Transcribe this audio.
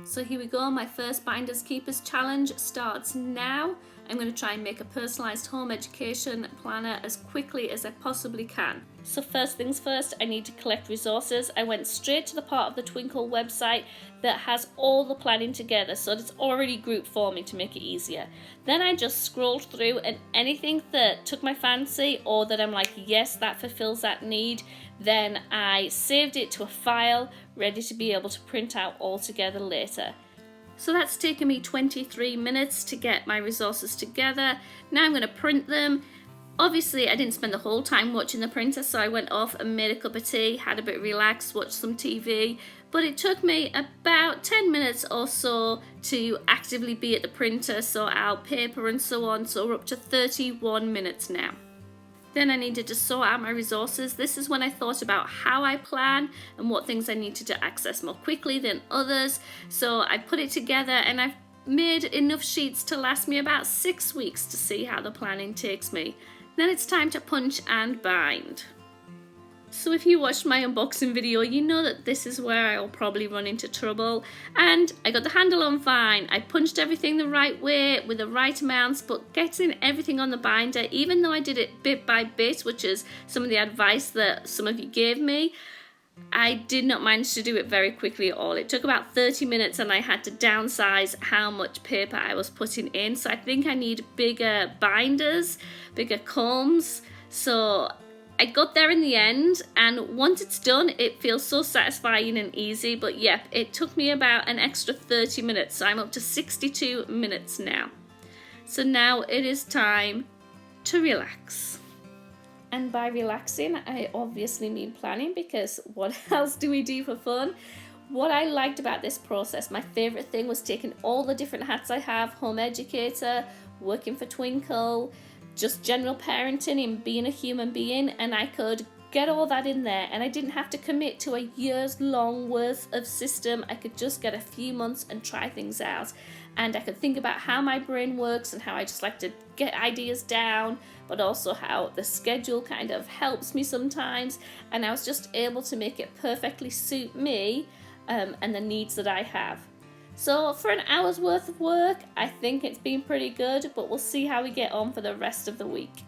So here we go, my first Binders Keepers challenge starts now. I'm going to try and make a personalised home education planner as quickly as I possibly can. So first things first, I need to collect resources. I went straight to the part of the Twinkl website that has all the planning together, so it's already grouped for me to make it easier. Then I just scrolled through, and anything that took my fancy or that I'm like, yes, that fulfills that need, then I saved it to a file ready to be able to print out all together later. So that's taken me 23 minutes to get my resources together. Now I'm going to print them. Obviously I didn't spend the whole time watching the printer, so I went off and made a cup of tea, had a bit relaxed, watched some TV, but it took me about 10 minutes or so to actively be at the printer, sort out paper and so on, so we're up to 31 minutes now. Then I needed to sort out my resources. This is when I thought about how I plan and what things I needed to access more quickly than others. So I put it together and I've made enough sheets to last me about 6 weeks to see how the planning takes me. Then it's time to punch and bind. So if you watched my unboxing video, you know that this is where I'll probably run into trouble. And I got the handle on fine. I punched everything the right way with the right amounts, but getting everything on the binder, even though I did it bit by bit, which is some of the advice that some of you gave me, I did not manage to do it very quickly at all. It took about 30 minutes and I had to downsize how much paper I was putting in. So I think I need bigger binders, bigger combs. So I got there in the end, and once it's done, it feels so satisfying and easy. But yep, it took me about an extra 30 minutes, so I'm up to 62 minutes now. So now it is time to relax. And by relaxing, I obviously mean planning, because what else do we do for fun? What I liked about this process, my favourite thing was taking all the different hats I have: home educator, working for Twinkl, just general parenting and being a human being, and I could get all that in there, and I didn't have to commit to a year's long worth of system. I could just get a few months and try things out, and I could think about how my brain works and how I just like to get ideas down, but also how the schedule kind of helps me sometimes, and I was just able to make it perfectly suit me and the needs that I have. So for an hour's worth of work, I think it's been pretty good, but we'll see how we get on for the rest of the week.